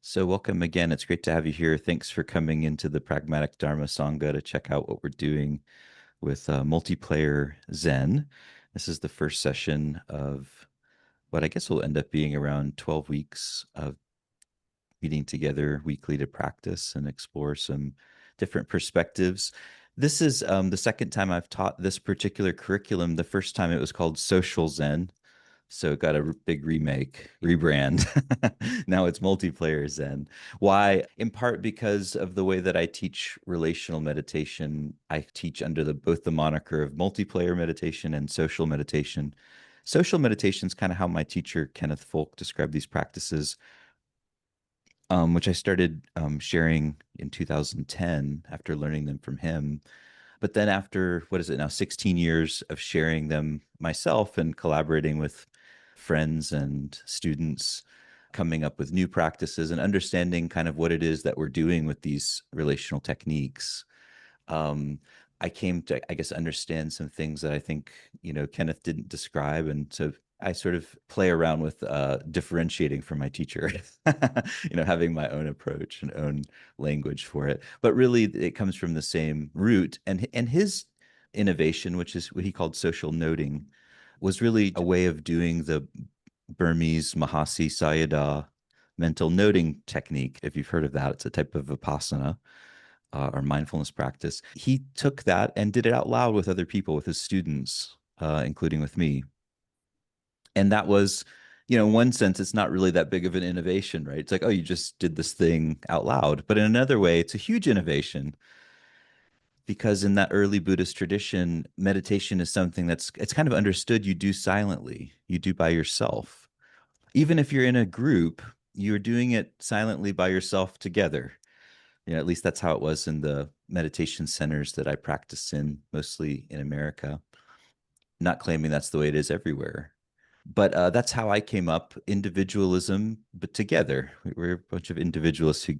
So, welcome again. It's great to have you here. Thanks for coming into the Pragmatic Dharma Sangha to check out what we're doing with Multiplayer Zen. This is the first session of what I guess will end up being around 12 weeks of meeting together weekly to practice and explore some different perspectives. This is the second time I've taught this particular curriculum. The first time it was called Social Zen. So it got a big remake, rebrand. Now it's Multiplayer Zen. Why? In part because of the way that I teach relational meditation. I teach under both the moniker of multiplayer meditation and social meditation. Social meditation is kind of how my teacher Kenneth Folk described these practices, which I started sharing in 2010 after learning them from him. But then after, what is it now, 16 years of sharing them myself and collaborating with friends and students, coming up with new practices and understanding kind of what it is that we're doing with these relational techniques, um, I came to, I guess, understand some things that I think, Kenneth didn't describe. And so I sort of play around with differentiating from my teacher, having my own approach and own language for it. But really, it comes from the same root. And his innovation, which is what he called social noting, was really a way of doing the Burmese Mahasi Sayadaw mental noting technique. If you've heard of that, it's a type of vipassana or mindfulness practice. He took that and did it out loud with other people, with his students, including with me. And that was, in one sense, it's not really that big of an innovation, right? It's like, oh, you just did this thing out loud. But in another way, it's a huge innovation because in that early Buddhist tradition, meditation is something it's kind of understood you do silently, you do by yourself. Even if you're in a group, you're doing it silently by yourself together. At least that's how it was in the meditation centers that I practice in, mostly in America. Not claiming that's the way it is everywhere. But that's how I came up, individualism, but together. We're a bunch of individualists who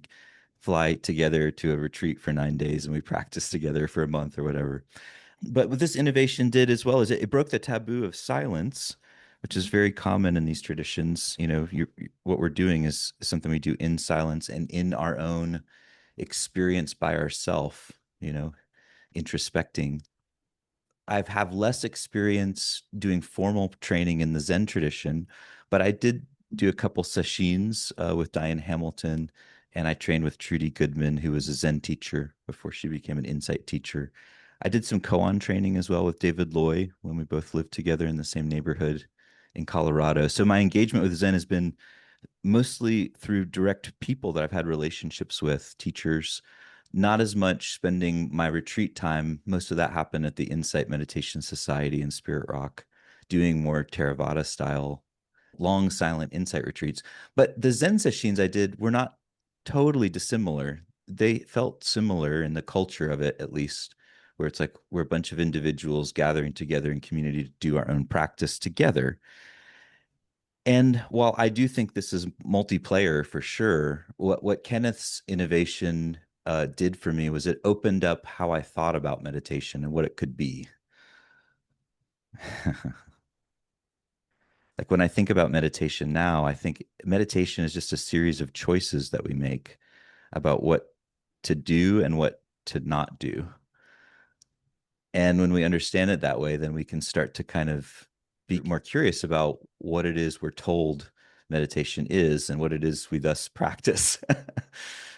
fly together to a retreat for 9 days and we practice together for a month or whatever. But what this innovation did as well is it broke the taboo of silence, which is very common in these traditions. What we're doing is something we do in silence and in our own experience by ourself, introspecting. I've have less experience doing formal training in the Zen tradition, but I did do a couple sessions with Diane Hamilton, and I trained with Trudy Goodman, who was a Zen teacher before she became an insight teacher. I did some koan training as well with David Loy when we both lived together in the same neighborhood in Colorado. So my engagement with Zen has been mostly through direct people that I've had relationships with, teachers, not as much spending my retreat time. Most of that happened at the Insight Meditation Society in Spirit Rock, doing more Theravada style, long silent insight retreats. But the Zen sessions I did were not totally dissimilar. They felt similar in the culture of it, at least, where it's like we're a bunch of individuals gathering together in community to do our own practice together. And while I do think this is multiplayer for sure, what Kenneth's innovation did for me was it opened up how I thought about meditation and what it could be. Like when I think about meditation now, I think meditation is just a series of choices that we make about what to do and what to not do. And when we understand it that way, then we can start to kind of be more curious about what it is we're told meditation is and what it is we thus practice.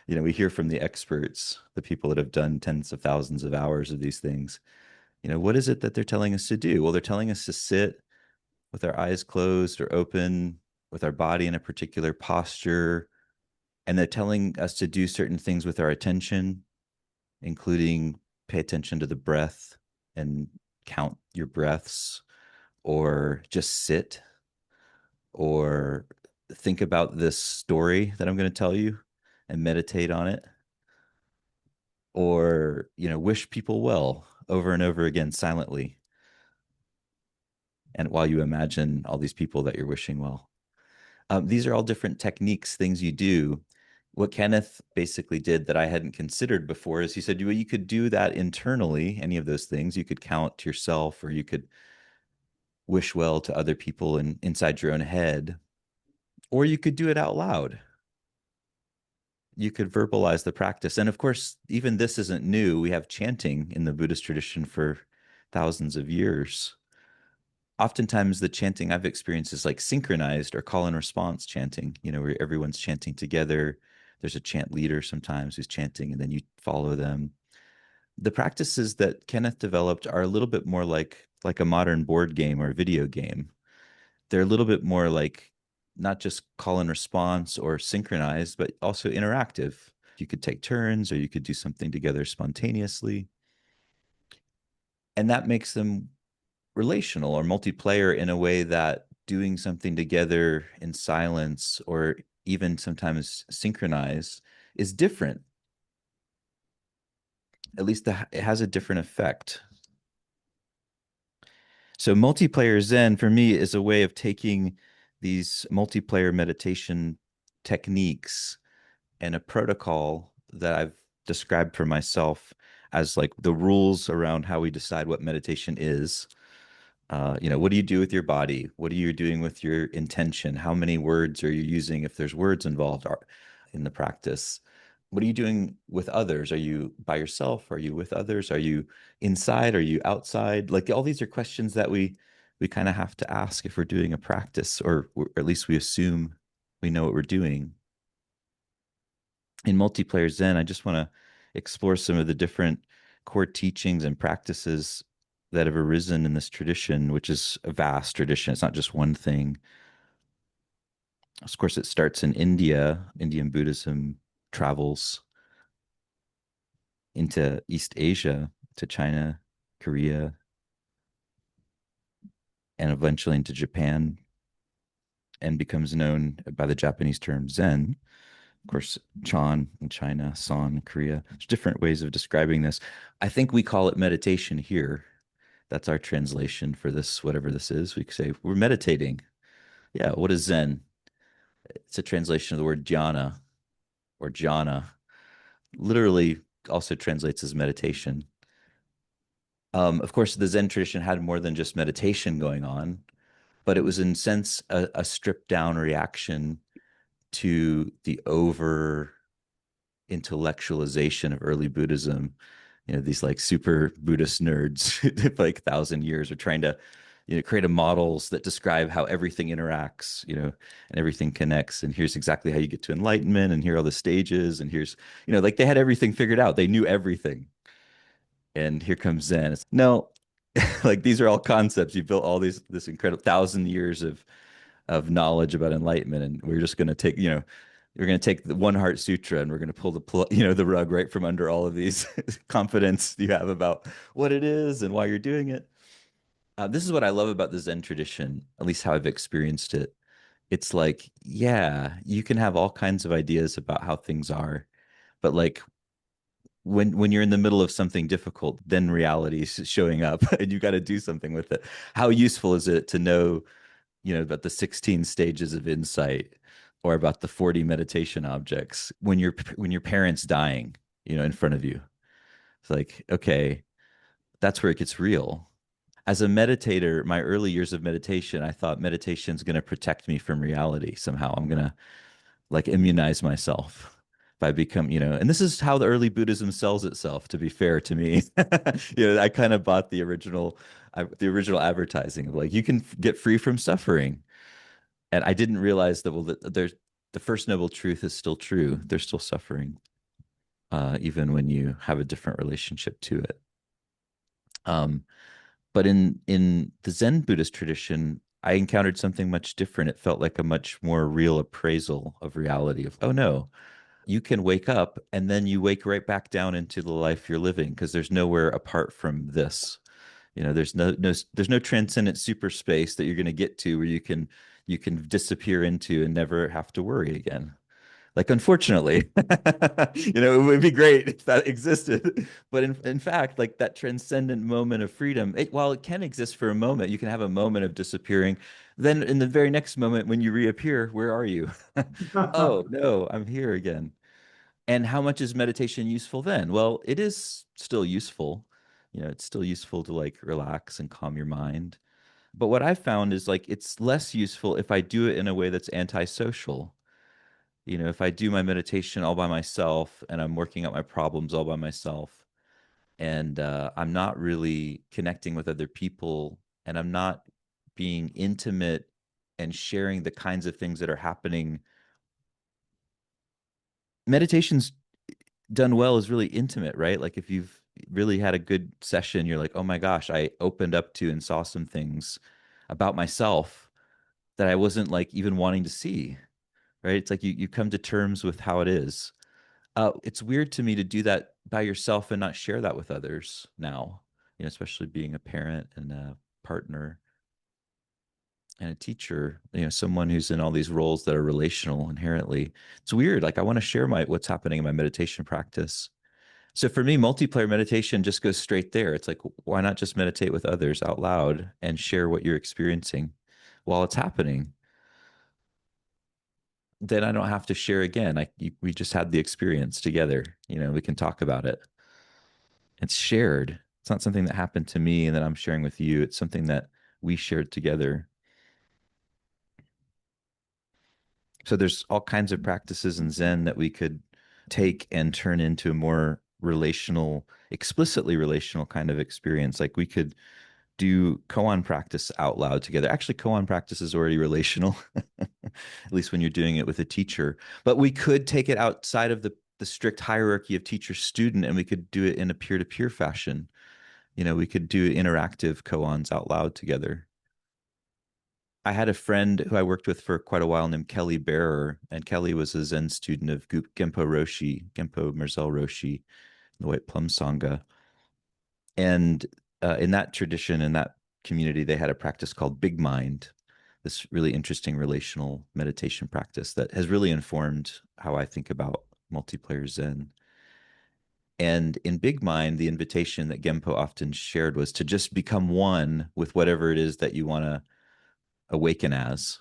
We hear from the experts, the people that have done tens of thousands of hours of these things. What is it that they're telling us to do? Well, they're telling us to sit with our eyes closed or open, with our body in a particular posture. And they're telling us to do certain things with our attention, including pay attention to the breath and count your breaths, or just sit, or think about this story that I'm going to tell you and meditate on it, or wish people well over and over again silently, and while you imagine all these people that you're wishing well. These are all different techniques, things you do. What Kenneth basically did that I hadn't considered before is he said, well, you could do that internally, any of those things. You could count to yourself, or you could wish well to other people inside your own head, or you could do it out loud. you could verbalize the practice. And of course, even this isn't new. We have chanting in the Buddhist tradition for thousands of years. Oftentimes, the chanting I've experienced is like synchronized or call and response chanting, where everyone's chanting together. There's a chant leader sometimes who's chanting, and then you follow them. The practices that Kenneth developed are a little bit more like a modern board game or video game. They're a little bit more like not just call and response or synchronized, but also interactive. You could take turns or you could do something together spontaneously. And that makes them relational or multiplayer in a way that doing something together in silence or even sometimes synchronized is different. At least it has a different effect. So multiplayer Zen for me is a way of taking these multiplayer meditation techniques and a protocol that I've described for myself as like the rules around how we decide what meditation is. What do you do with your body? What are you doing with your intention? How many words are you using if there's words involved in the practice? What are you doing with others? Are you by yourself? Are you with others? Are you inside? Are you outside? Like all these are questions that we kind of have to ask if we're doing a practice, or at least we assume we know what we're doing. In multiplayer Zen, I just want to explore some of the different core teachings and practices that have arisen in this tradition, which is a vast tradition. It's not just one thing. Of course, it starts in India. Indian Buddhism travels into East Asia, to China, Korea, and eventually into Japan, and becomes known by the Japanese term Zen. Of course, Chan in China, San in Korea. There's different ways of describing this. I think we call it meditation here. That's our translation for this, whatever this is. We say we're meditating. Yeah, what is Zen? It's a translation of the word dhyana or jhana. Literally also translates as meditation. Of course, the Zen tradition had more than just meditation going on, but it was in sense a stripped down reaction to the over intellectualization of early Buddhism. These like super Buddhist nerds for like 1,000 years are trying to, create a models that describe how everything interacts, and everything connects. And here's exactly how you get to enlightenment, and here are all the stages, and here's, like they had everything figured out. They knew everything. And here comes Zen. No, like these are all concepts. You built all this incredible 1,000 years of knowledge about enlightenment, and we're just going to take, we're going to take the One Heart Sutra, and we're going to pull the rug right from under all of these confidence you have about what it is and why you're doing it. This is what I love about the Zen tradition, at least how I've experienced it. It's like, yeah, you can have all kinds of ideas about how things are, but like when you're in the middle of something difficult, then reality is showing up, and you got to do something with it. How useful is it to know, about the 16 stages of insight, or about the 40 meditation objects when your parents dying, in front of you? It's like, okay, that's where it gets real. As a meditator, my early years of meditation, I thought meditation is going to protect me from reality somehow. I'm going to like immunize myself by become, and this is how the early Buddhism sells itself, to be fair to me. I kind of bought the original advertising of like, you can get free from suffering. And I didn't realize that, well, there's the first noble truth is still true. There's still suffering, even when you have a different relationship to it. Um, but in the Zen Buddhist tradition, I encountered something much different. It felt like a much more real appraisal of reality of, oh no, you can wake up and then you wake right back down into the life you're living, because there's nowhere apart from this. There's no transcendent super space that you're going to get to where you can disappear into and never have to worry again. Like, unfortunately, it would be great if that existed. But in fact, like that transcendent moment of freedom, while it can exist for a moment, you can have a moment of disappearing. Then in the very next moment, when you reappear, where are you? Oh, no, I'm here again. And how much is meditation useful then? Well, it is still useful. It's still useful to like relax and calm your mind. But what I've found is like it's less useful if I do it in a way that's antisocial. If I do my meditation all by myself and I'm working out my problems all by myself, and I'm not really connecting with other people, and I'm not being intimate and sharing the kinds of things that are happening. Meditation's done well is really intimate, right? Like if you've really had a good session, you're like, oh my gosh, I opened up to and saw some things about myself that I wasn't like even wanting to see, right? It's like you come to terms with how it is. It's weird to me to do that by yourself and not share that with others now, especially being a parent and a partner and a teacher, someone who's in all these roles that are relational inherently. It's weird. Like I want to share my what's happening in my meditation practice. So for me, multiplayer meditation just goes straight there. It's like, why not just meditate with others out loud and share what you're experiencing while it's happening? Then I don't have to share again. We just had the experience together. We can talk about it. It's shared. It's not something that happened to me and that I'm sharing with you. It's something that we shared together. So there's all kinds of practices in Zen that we could take and turn into a more relational, explicitly relational kind of experience. Like we could do koan practice out loud together. Actually, koan practice is already relational, at least when you're doing it with a teacher. But we could take it outside of the strict hierarchy of teacher student and we could do it in a peer to peer fashion. We could do interactive koans out loud together. I had a friend who I worked with for quite a while named Kelly Bearer, and Kelly was a Zen student of Genpo Roshi, Genpo Merzel Roshi, the White Plum Sangha. And in that tradition, in that community, they had a practice called Big Mind, this really interesting relational meditation practice that has really informed how I think about multiplayer Zen. And in Big Mind, the invitation that Genpo often shared was to just become one with whatever it is that you want to awaken as.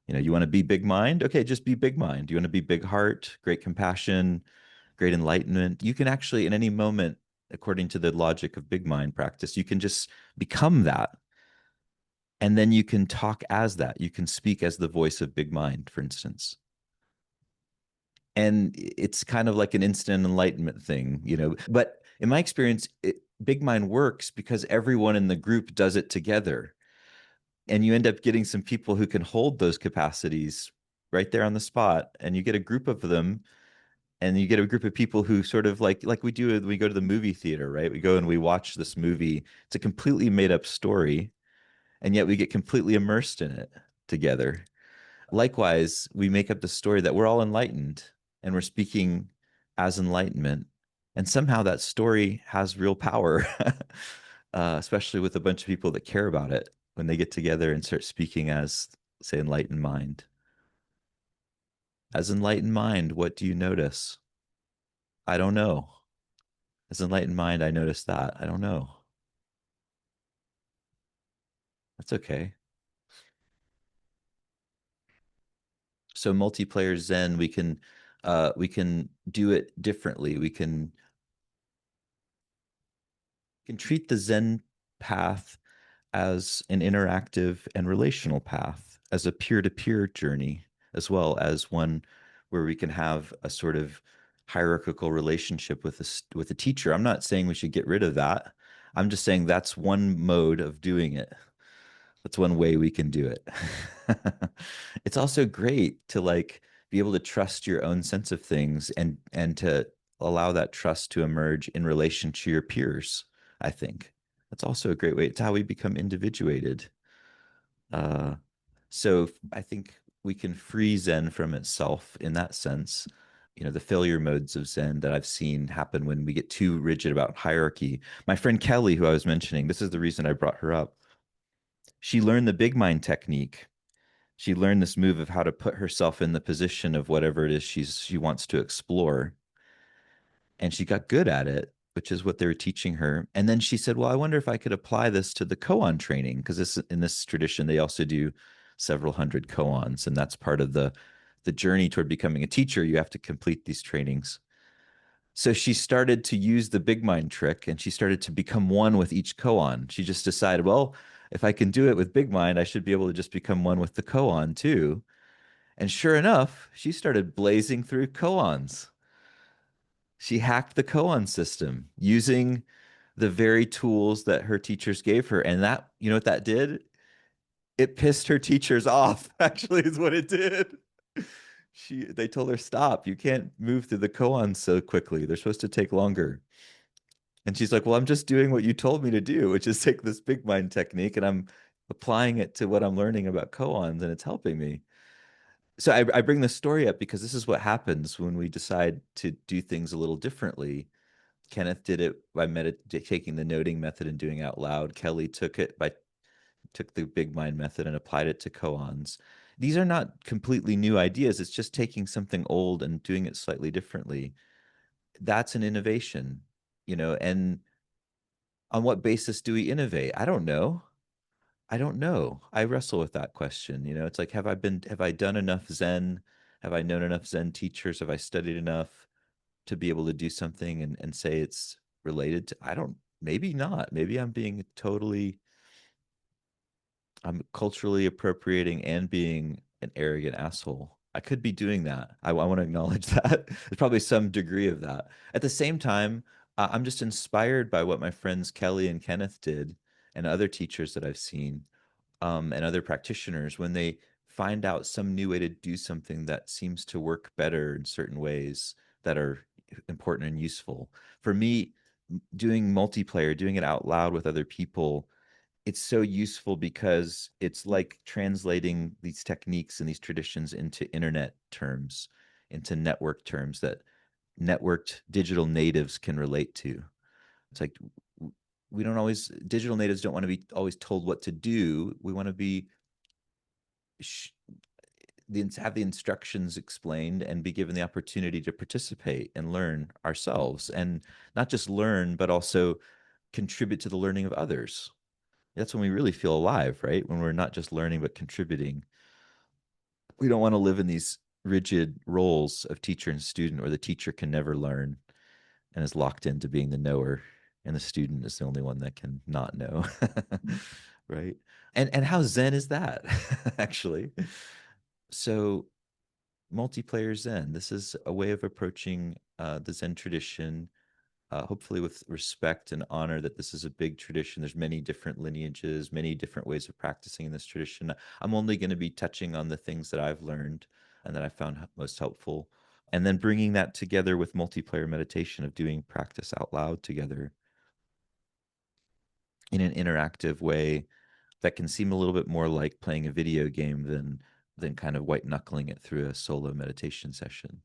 You want to be big mind? Okay, just be big mind. You want to be big heart, great compassion, great enlightenment. You can actually, in any moment, according to the logic of big mind practice, you can just become that. And then you can talk as that. You can speak as the voice of big mind, for instance. And it's kind of like an instant enlightenment thing. But in my experience, big mind works because everyone in the group does it together. And you end up getting some people who can hold those capacities right there on the spot. And you get a group of them and you get a group of people who sort of like we do when we go to the movie theater, right? We go and we watch this movie. It's a completely made up story, and yet we get completely immersed in it together. Likewise, we make up the story that we're all enlightened and we're speaking as enlightenment. And somehow that story has real power, especially with a bunch of people that care about it when they get together and start speaking as, say, enlightened mind. As enlightened mind, what do you notice? I don't know. As enlightened mind, I notice that. I don't know. That's okay. So multiplayer Zen, we can do it differently. We can treat the Zen path as an interactive and relational path, as a peer-to-peer journey, as well as one where we can have a sort of hierarchical relationship with a teacher. I'm not saying we should get rid of that. I'm just saying that's one mode of doing it. That's one way we can do it. It's also great to like be able to trust your own sense of things and to allow that trust to emerge in relation to your peers, I think. That's also a great way. It's how we become individuated. Uh, so I think we can free Zen from itself in that sense. The failure modes of Zen that I've seen happen when we get too rigid about hierarchy. My friend Kelly, who I was mentioning, this is the reason I brought her up. She learned the big mind technique. She learned this move of how to put herself in the position of whatever it is she wants to explore. And she got good at it, which is what they were teaching her. And then she said, well, I wonder if I could apply this to the koan training, because in this tradition, they also do several hundred koans. And that's part of the journey toward becoming a teacher. You have to complete these trainings. So she started to use the big mind trick and she started to become one with each koan. She just decided, well, if I can do it with big mind, I should be able to just become one with the koan too. And sure enough, she started blazing through koans. She hacked the koan system using the very tools that her teachers gave her. And that, you know what that did? It pissed her teachers off, actually, is what it did. They told her, stop, you can't move through the koans so quickly. They're supposed to take longer. And she's like, well, I'm just doing what you told me to do, which is take this big mind technique and I'm applying it to what I'm learning about koans and it's helping me. So I bring this story up because this is what happens when we decide to do things a little differently. Kenneth did it by taking the noting method and doing out loud. Kelly took the big mind method and applied it to koans. These are not completely new ideas. It's just taking something old and doing it slightly differently. That's an innovation, and on what basis do we innovate? I don't know. I don't know. I wrestle with that question. It's like, have I done enough Zen? Have I known enough Zen teachers? Have I studied enough to be able to do something and say it's related to, I don't, maybe not. Maybe I'm culturally appropriating and being an arrogant asshole. I could be doing that. I want to acknowledge that. There's probably some degree of that. At the same time, I'm just inspired by what my friends Kelly and Kenneth did and other teachers that I've seen, and other practitioners when they find out some new way to do something that seems to work better in certain ways that are important and useful. For me, doing multiplayer, doing it out loud with other people, it's so useful because it's like translating these techniques and these traditions into internet terms, into network terms that networked digital natives can relate to. It's like we don't always digital natives don't want to be always told what to do. We want to be have the instructions explained and be given the opportunity to participate and learn ourselves, and not just learn but also contribute to the learning of others. That's when we really feel alive, right? When we're not just learning but contributing. We don't want to live in these rigid roles of teacher and student where the teacher can never learn and is locked into being the knower and the student is the only one that can not know. Right? And how zen is that? Actually. So multiplayer zen, this is a way of approaching the zen tradition, hopefully with respect and honor that this is a big tradition. There's many different lineages, many different ways of practicing in this tradition. I'm only going to be touching on the things that I've learned and that I found most helpful, and then bringing that together with multiplayer meditation of doing practice out loud together in an interactive way that can seem a little bit more like playing a video game than kind of white knuckling it through a solo meditation session.